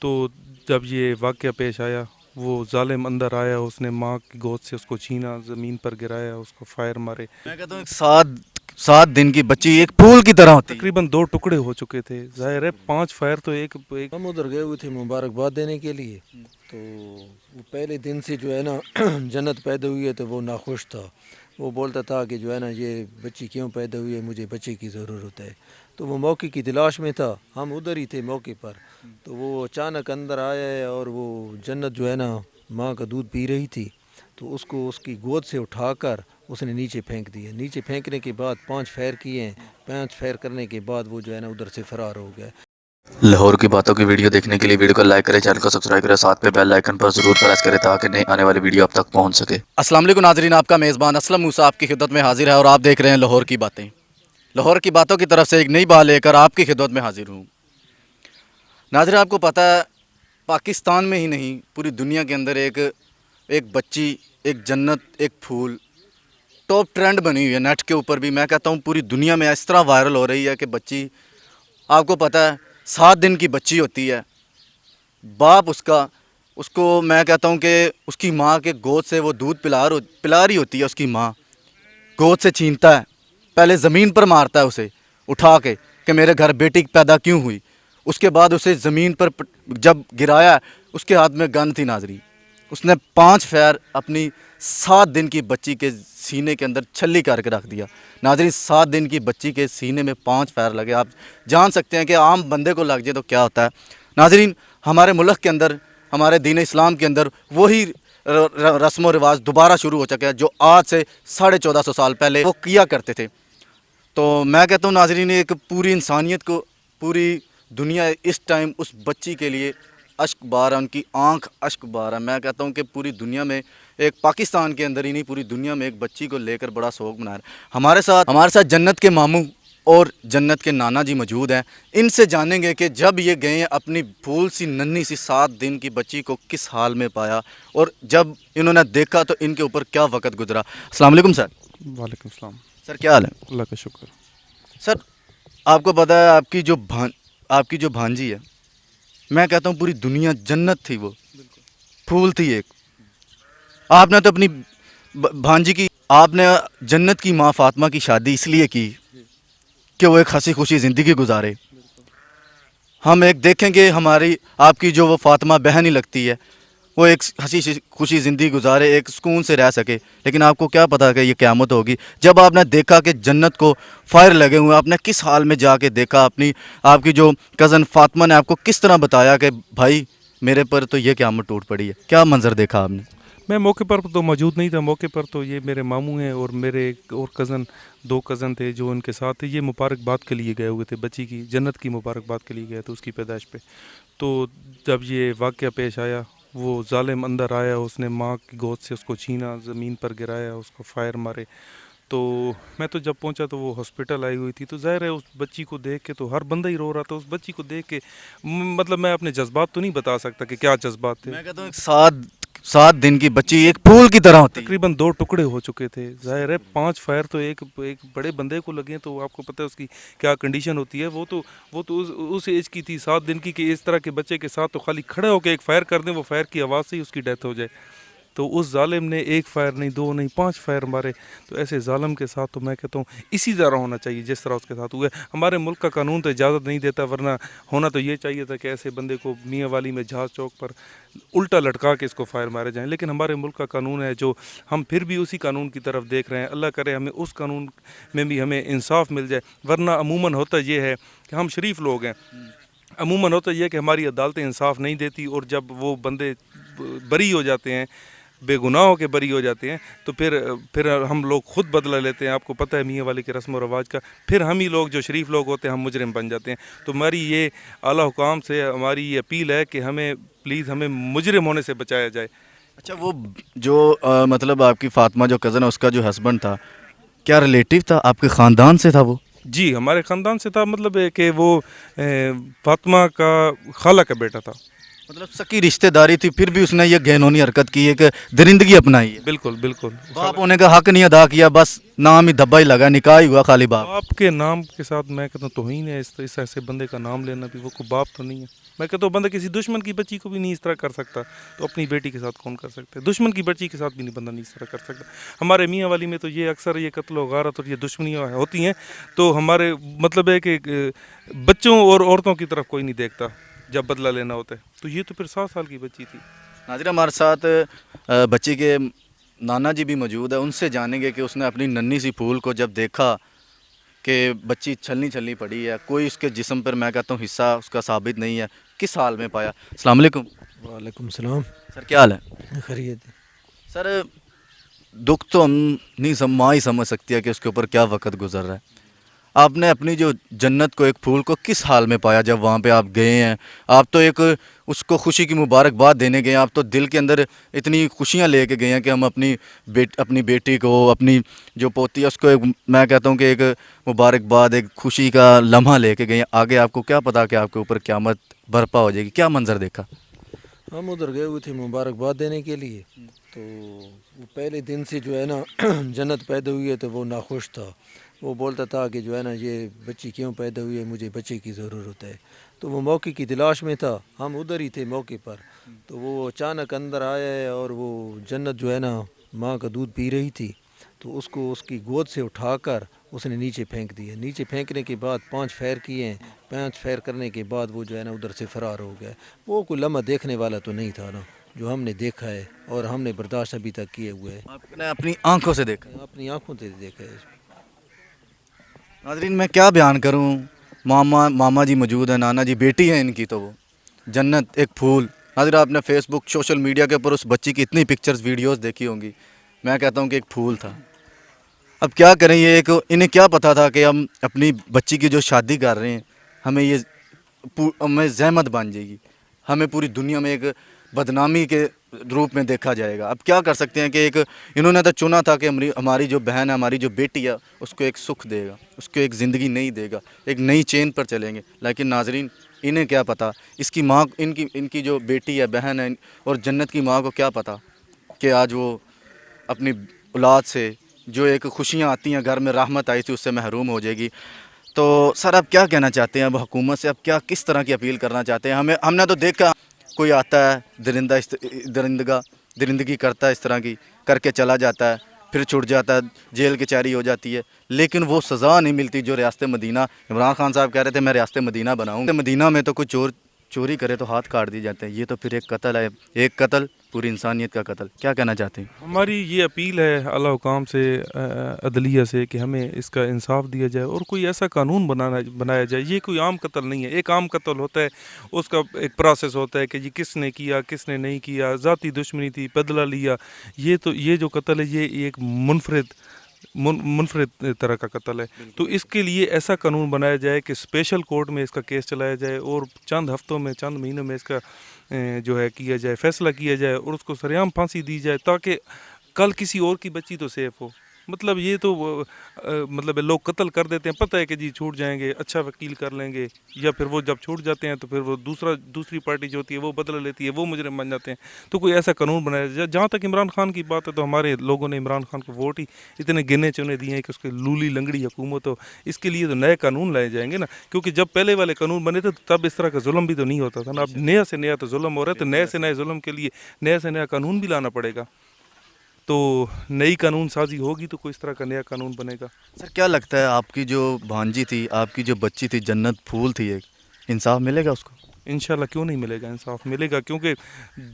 تو جب یہ واقعہ پیش آیا وہ ظالم اندر آیا, اس نے ماں کی گود سے اس کو چھینا, زمین پر گرایا, اس کو فائر مارے. میں کہتا ہوں ایک سات دن کی بچی ایک پھول کی طرح ہوتی ہے. تقریباً 2 ٹکڑے ہو چکے تھے. ظاہر ہے 5 فائر تو ایک ہم ادھر گئے ہوئے تھے مبارکباد دینے کے لیے. تو وہ پہلے دن سے جو ہے نا جنت پیدا ہوئی ہے تو وہ ناخوش تھا. وہ بولتا تھا کہ جو ہے نا یہ بچی کیوں پیدا ہوئی ہے, مجھے بچے کی ضرورت ہے. تو وہ موقع کی تلاش میں تھا, ہم ادھر ہی تھے موقع پر. تو وہ اچانک اندر آیا ہے اور وہ جنت جو ہے نا ماں کا دودھ پی رہی تھی, تو اس کو اس کی گود سے اٹھا کر اس نے نیچے پھینک دیا. نیچے پھینکنے کے بعد 5 فائر کیے ہیں. 5 فائر کرنے کے بعد وہ جو ہے نا ادھر سے فرار ہو گیا. لاہور کی باتوں کی ویڈیو دیکھنے کے لیے ویڈیو کو لائک کریں, چینل کو سبسکرائب کریں, ساتھ میں بیل آئیکن پر ضرور پریس کریں تاکہ نئی آنے والی ویڈیو اب تک پہنچ سکے. السلام علیکم ناظرین, آپ کا میزبان اسلم موسیٰ آپ کی خدمت میں حاضر ہے اور آپ دیکھ رہے ہیں لاہور کی باتیں. لاہور کی باتوں کی طرف سے ایک نئی بات لے کر آپ کی خدمت میں حاضر ہوں. ناظرین, آپ کو پتہ ہے پاکستان میں ہی نہیں پوری دنیا کے اندر ایک بچی, ایک جنت, ایک پھول ٹاپ ٹرینڈ بنی ہوئی ہے نیٹ کے اوپر بھی. میں کہتا ہوں پوری دنیا میں اس طرح وائرل ہو رہی ہے کہ بچی, آپ کو پتہ ہے 7 دن کی بچی ہوتی ہے. باپ اس کو میں کہتا ہوں کہ اس کی ماں کے گود سے وہ دودھ پلا رہی ہوتی ہے. اس کی ماں گود سے چھینتا ہے, پہلے زمین پر مارتا ہے اسے اٹھا کے کہ میرے گھر بیٹی پیدا کیوں ہوئی. اس کے بعد اسے زمین پر جب گرایا, اس کے ہاتھ میں گن تھی. ناظرین, اس نے 5 فائر اپنی 7 دن کی بچی کے سینے کے اندر چھلی کر کے رکھ دیا. ناظرین, 7 دن کی بچی کے سینے میں 5 فائر لگے. آپ جان سکتے ہیں کہ عام بندے کو لگ جائے تو کیا ہوتا ہے. ناظرین, ہمارے ملک کے اندر, ہمارے دین اسلام کے اندر وہی رسم و رواج دوبارہ شروع ہو چکا ہے جو آج سے 1450 سال پہلے وہ کیا کرتے تھے. تو میں کہتا ہوں ناظرین, ایک پوری انسانیت کو, پوری دنیا اس ٹائم اس بچی کے لیے اشک بار ہے, ان کی آنکھ اشک بار ہے. میں کہتا ہوں کہ پوری دنیا میں, ایک پاکستان کے اندر ہی نہیں پوری دنیا میں ایک بچی کو لے کر بڑا شوق منا رہا ہے. ہمارے ساتھ جنت کے ماموں اور جنت کے نانا جی موجود ہیں. ان سے جانیں گے کہ جب یہ گئے ہیں اپنی پھول سی ننھی سی 7 دن کی بچی کو کس حال میں پایا, اور جب انہوں نے دیکھا تو ان کے اوپر کیا وقت گزرا. السلام علیکم سر. وعلیکم السلام. سر کیا حال ہے؟ اللہ کا شکر. سر, آپ کو پتہ ہے آپ کی جو بھانجی ہے, میں کہتا ہوں پوری دنیا جنت تھی, وہ پھول تھی ایک. آپ نے تو اپنی بھانجی کی, آپ نے جنت کی ماں فاطمہ کی شادی اس لیے کی کہ وہ ایک ہنسی خوشی زندگی گزارے. ہم ایک دیکھیں گے آپ کی جو وہ فاطمہ بہن ہی لگتی ہے, وہ ایک ہنسی خوشی زندگی گزارے, ایک سکون سے رہ سکے. لیکن آپ کو کیا پتہ کہ یہ قیامت ہوگی جب آپ نے دیکھا کہ جنت کو فائر لگے ہوئے. آپ نے کس حال میں جا کے دیکھا, آپ کی جو کزن فاطمہ نے آپ کو کس طرح بتایا کہ بھائی میرے پر تو یہ قیامت ٹوٹ پڑی ہے. کیا منظر دیکھا آپ نے؟ میں موقع پر تو موجود نہیں تھا. موقع پر تو یہ میرے ماموں ہیں اور میرے ایک اور کزن, 2 کزن تھے جو ان کے ساتھ تھے. یہ مبارکباد کے لیے گئے ہوئے تھے, بچی کی جنت کی مبارکباد کے لیے گئے تھے اس کی پیدائش پہ. تو جب یہ واقعہ پیش آیا وہ ظالم اندر آیا, اس نے ماں کی گود سے اس کو چھینا, زمین پر گرایا, اس کو فائر مارے. تو میں تو جب پہنچا تو وہ ہاسپٹل آئی ہوئی تھی. تو ظاہر ہے اس بچی کو دیکھ کے تو ہر بندہ ہی رو رہا تھا. اس بچی کو دیکھ کے مطلب میں اپنے جذبات تو نہیں بتا سکتا کہ کیا جذبات تھے. میں کہتا ہوں ایک 7 دن کی بچی ایک پھول کی طرح ہوتی ہے. تقریباً 2 ٹکڑے ہو چکے تھے. ظاہر ہے 5 فائر تو ایک بڑے بندے کو لگے تو آپ کو پتہ ہے اس کی کیا کنڈیشن ہوتی ہے. وہ تو اس ایج کی تھی 7 دن کی کہ اس طرح کے بچے کے ساتھ تو خالی کھڑے ہو کے ایک فائر کر دیں, وہ فائر کی آواز سے ہی اس کی ڈیتھ ہو جائے. تو اس ظالم نے 1 فائر نہیں, 2 نہیں, 5 فائر مارے. تو ایسے ظالم کے ساتھ تو میں کہتا ہوں اسی طرح ہونا چاہیے جس طرح اس کے ساتھ ہوا ہے. ہمارے ملک کا قانون تو اجازت نہیں دیتا, ورنہ ہونا تو یہ چاہیے تھا کہ ایسے بندے کو میاں والی میں جہاز چوک پر الٹا لٹکا کے اس کو فائر مارے جائیں. لیکن ہمارے ملک کا قانون ہے جو ہم پھر بھی اسی قانون کی طرف دیکھ رہے ہیں. اللہ کرے ہمیں اس قانون میں بھی ہمیں انصاف مل جائے. ورنہ عموماً ہوتا یہ ہے کہ ہم شریف لوگ ہیں, عموماً ہوتا یہ ہے کہ ہماری عدالتیں انصاف نہیں دیتی, اور جب وہ بندے بری ہو جاتے ہیں, بے گناہ ہو کے بری ہو جاتے ہیں, تو پھر ہم لوگ خود بدلہ لیتے ہیں. آپ کو پتہ ہے میاں والے کے رسم و رواج کا, پھر ہم ہی لوگ جو شریف لوگ ہوتے ہیں ہم مجرم بن جاتے ہیں. تو ہماری یہ اعلیٰ حکام سے ہماری یہ اپیل ہے کہ ہمیں مجرم ہونے سے بچایا جائے. اچھا, وہ جو مطلب آپ کی فاطمہ جو کزن ہے, اس کا جو ہسبینڈ تھا, کیا ریلیٹیو تھا, آپ کے خاندان سے تھا وہ؟ جی ہمارے خاندان سے تھا. مطلب ہے کہ وہ فاطمہ کا خالہ کا بیٹا تھا. مطلب سکی رشتہ داری تھی, پھر بھی اس نے یہ گہنونی حرکت کی ہے کہ درندگی اپنائی ہے. بالکل بالکل. باپ ہونے کا حق نہیں ادا کیا, بس نام ہی دھبا ہی لگا, نکاح ہی ہوا خالی باپ. باپ کے نام کے ساتھ میں کہتا ہوں توہین ہے اس ایسے بندے کا نام لینا بھی. وہ کوئی باپ تو نہیں ہے. मैं कहता हूँ बंदा किसी दुश्मन की बच्ची को भी नहीं इस तरह कर सकता, तो अपनी बेटी के साथ कौन कर सकता है? दुश्मन की बच्ची के साथ भी नहीं बंदा नहीं इस तरह कर सकता। हमारे मियाँ वाली में तो ये अक्सर ये कत्ल व गारत और ये दुश्मनियाँ होती हैं, तो हमारे मतलब है कि बच्चों और औरतों की तरफ कोई नहीं देखता जब बदला लेना होता है। तो ये तो फिर 7 साल की बच्ची थी। नाज़रीन, हमारे साथ बच्ची के नाना जी भी मौजूद है, उनसे जानेंगे कि उसने अपनी नन्ही सी फूल को जब देखा कि बच्ची छलनी छलनी पड़ी है, कोई उसके जिस्म पर मैं कहता हूँ हिस्सा उसका साबित नहीं है, किस हाल में पाया। अस्सलाम वालेकुम। वालेकुम सलाम। सर क्या हाल है? खैरियत है। सर दुख तो हम नहीं माँ ही समझ सकती है कि उसके ऊपर क्या वक्त गुजर रहा है। आपने अपनी जो जन्नत को, एक फूल को किस हाल में पाया जब वहाँ पे आप गए हैं? आप तो एक उसको खुशी की मुबारकबाद देने गए हैं, आप तो दिल के अंदर इतनी खुशियाँ लेके गए हैं कि हम अपनी बेटी को, अपनी जो पोती है उसको एक, मैं कहता हूँ कि एक मुबारकबाद, एक खुशी का लम्हा लेके गए हैं। आगे आपको क्या पता कि आपके ऊपर क़यामत बर्पा हो जाएगी? क्या मंजर देखा? हम उधर गए हुए थे मुबारकबाद देने के लिए, तो वो पहले दिन से जो है ना जन्नत पैदा हुई है तो वो नाखुश था। वो बोलता था कि जो है ना ये बच्ची क्यों पैदा हुई है, मुझे बच्चे की ज़रूरत है। तो वो मौके की तलाश में था, हम उधर ही थे मौके पर। तो वो अचानक अंदर आया है और वो जन्नत जो है ना माँ का दूध पी रही थी, तो उसको उसकी गोद से उठाकर उसने नीचे फेंक दिया। नीचे फेंकने के बाद 5 फेर किए हैं। 5 फेर करने के बाद वो जो है ना उधर से फ़रार हो गया। वो कोई लम्हा देखने वाला तो नहीं था ना, जो हमने देखा है और हमने बर्दाश्त अभी तक किए हुए है। आपने अपनी आंखों से देखा? अपनी आंखों से देखा है। नाज़रीन, मैं क्या बयान करूं, मामा जी मौजूद है, नाना जी, बेटी है इनकी, तो वो जन्नत एक फूल। नाज़रीन, आपने फेसबुक, सोशल मीडिया के ऊपर उस बच्ची की इतनी पिक्चर्स, वीडियोस देखी होंगी। मैं कहता हूं कि एक फूल था। अब क्या करें, ये एक, इन्हें क्या पता था कि हम अपनी बच्ची की जो शादी कर रहे हैं, हमें ज़हमत बन जाएगी, हमें पूरी दुनिया में एक बदनामी के रूप में देखा जाएगा। अब क्या कर सकते हैं कि एक, इन्होंने तो चुना था कि हमारी जो बहन है, हमारी जो बेटी है, उसको एक सुख देगा, उसको एक ज़िंदगी नई देगा, एक नई चेन पर चलेंगे। लेकिन नाजरीन, इन्हें क्या पता, इसकी माँ, इनकी जो बेटी है, बहन है, और जन्नत की माँ को क्या पता कि आज वो अपनी औलाद से जो एक खुशियाँ आती हैं, घर में रहमत आई थी, उससे महरूम हो जाएगी। तो सर, आप क्या कहना चाहते हैं अब हुकूमत से? अब क्या, किस तरह की अपील करना चाहते हैं? हमने तो देखा, कोई आता है, दरिंदगी करता है, इस तरह की करके चला जाता है, फिर छुट जाता है, जेल कचहरी हो जाती है, लेकिन वो सज़ा नहीं मिलती जो रियासत मदीना, इमरान खान साहब कह रहे थे मैं रियासत मदीना बनाऊँ। मदीना में तो कोई चोरी करे तो हाथ काट दिए जाते हैं। ये तो फिर एक कत्ल है, एक कत्ल, पूरी इंसानियत का कत्ल। क्या कहना चाहते हैं? हमारी ये अपील है आला हुकाम से, अदलिया से, कि हमें इसका इंसाफ दिया जाए और कोई ऐसा कानून बनाया जाए। ये कोई आम कत्ल नहीं है। एक आम कत्ल होता है, उसका एक प्रोसेस होता है कि जी किसने किया, किसने नहीं किया, ज़ाती दुश्मनी थी, बदला लिया। ये जो कत्ल है, ये एक मुनफरिद तरह का कत्ल है। तो इसके लिए ऐसा कानून बनाया जाए कि स्पेशल कोर्ट में इसका केस चलाया जाए और चंद हफ्तों में, चंद महीनों में इसका जो है किया जाए, फैसला किया जाए और उसको सरेआम फांसी दी जाए, ताकि कल किसी और की बच्ची तो सेफ हो। मतलब ये तो मतलब लोग कत्ल कर देते हैं, पता है कि जी छूट जाएंगे, अच्छा वकील कर लेंगे, या फिर वो जब छूट जाते हैं तो फिर वो दूसरी पार्टी जो होती है वो बदला लेती है, वो मुजरिम बन जाते हैं। तो कोई ऐसा कानून बनाया जाए। जहाँ तक इमरान खान की बात है, तो हमारे लोगों ने इमरान खान को वोट ही इतने गिने चुने दिए हैं कि उसकी लूली लंगड़ी हुकूमत हो। इसके लिए तो नए कानून लाए जाएंगे ना, क्योंकि जब पहले वाले कानून बने थे तब इस तरह का जुल्म भी तो नहीं होता था ना। अब नया से नया तो जुल्म हो रहा है, तो नए से नए जुल्म के लिए नया से नया कानून भी लाना पड़ेगा। तो नई कानून साजी होगी तो कोई इस तरह का नया कानून बनेगा। सर क्या लगता है, आपकी जो भांजी थी, आपकी जो बच्ची थी, जन्नत फूल थी, एक इंसाफ मिलेगा उसको? इंशाल्लाह क्यों नहीं मिलेगा, इंसाफ मिलेगा, क्योंकि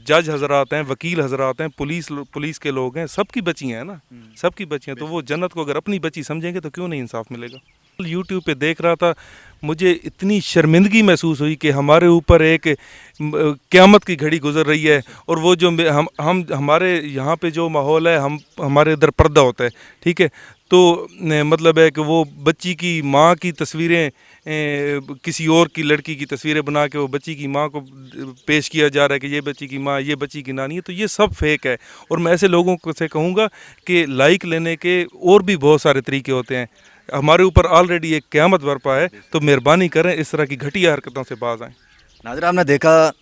जज हजरात हैं, वकील हजरात हैं, पुलिस के लोग हैं, सबकी बच्चियाँ हैं ना, सबकी बच्चियाँ। तो वो जन्नत को अगर अपनी बच्ची समझेंगे तो क्यों नहीं इंसाफ मिलेगा। यूट्यूब पे देख रहा था, मुझे इतनी शर्मिंदगी महसूस हुई कि हमारे ऊपर एक क़यामत की घड़ी गुजर रही है। और वो जो हम हमारे यहाँ पे जो माहौल है, हमारे इधर पर्दा होता है, ठीक है, तो मतलब है कि वो बच्ची की माँ की तस्वीरें, किसी और की लड़की की तस्वीरें बना के वो बच्ची की माँ को पेश किया जा रहा है कि ये बच्ची की माँ, ये बच्ची की नानी है। तो ये सब फेक है। और मैं ऐसे लोगों को से कहूँगा कि लाइक लेने के और भी बहुत सारे तरीके होते हैं। हमारे ऊपर ऑलरेडी एक क़यामत बरपा है, तो मेहरबानी करें इस तरह की घटिया हरकतों से बाज आएँ। नाज़रीन, आपने देखा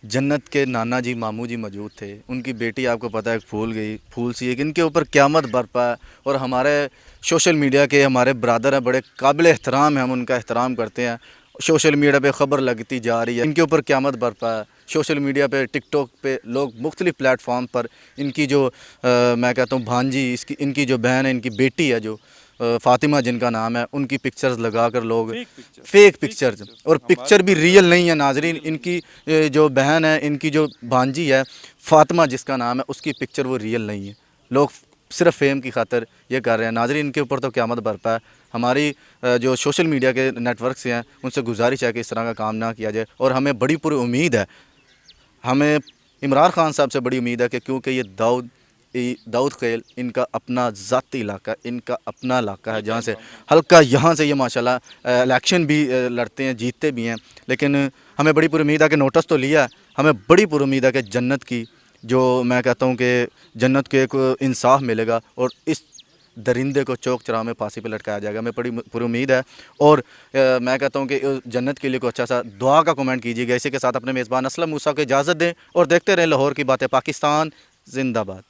जन्नत के नाना जी, मामू जी मौजूद थे, उनकी बेटी आपको पता है फूल सी, एक इनके ऊपर क़यामत बरपा है। और हमारे सोशल मीडिया के हमारे ब्रादर हैं, बड़े काबिल एहतराम हैं, हम उनका एहतराम करते हैं। सोशल मीडिया पे ख़बर लगती जा रही है, इनके ऊपर क़यामत बरपा है। सोशल मीडिया पे, टिकटॉक पे लोग मुख्तलिफ़ प्लेटफॉर्म पर इनकी जो मैं कहता हूँ भांजी, इनकी जो बहन है, इनकी बेटी है जो फ़ातिमा जिनका नाम है, उनकी पिक्चर्स लगा कर लोग फेक पिक्चर्स, और पिक्चर भी रियल नहीं है नाजरीन। इनकी जो बहन है, इनकी जो भांजी है फ़ातिमा जिसका नाम है, उसकी पिक्चर वो रियल नहीं है। लोग सिर्फ फेम की खातिर ये कर रहे हैं नाजरीन। इनके ऊपर तो क़यामत बरपा है। हमारी जो सोशल मीडिया के नेटवर्क्स हैं उनसे गुजारिश है कि इस तरह का काम ना किया जाए, और हमें बड़ी पूरी उम्मीद है, हमें इमरान खान साहब से बड़ी उम्मीद है कि क्योंकि ये दाऊद खेल इनका अपना ज़ाती इलाका, इनका अपना इलाका है जहाँ से हल्का यहाँ से ये माशाल्लाह इलेक्शन भी लड़ते हैं, जीतते भी हैं। लेकिन हमें बड़ी पूरी उम्मीद है कि नोटिस तो लिया, हमें बड़ी पूरी उम्मीद है कि जन्नत की, जो मैं कहता हूँ कि जन्नत को एक इंसाफ मिलेगा और इस दरिंदे को चौक चौराहे में फांसी पे लटकाया जाएगा। हमें बड़ी पूरी उम्मीद है, और मैं कहता हूँ कि जन्नत के लिए कोई अच्छा सा दुआ का कमेंट कीजिएगा। इसी के साथ अपने मेज़बान असलम मूसा को इजाज़त दें और देखते रहें लाहौर की बातें। पाकिस्तान जिंदाबाद।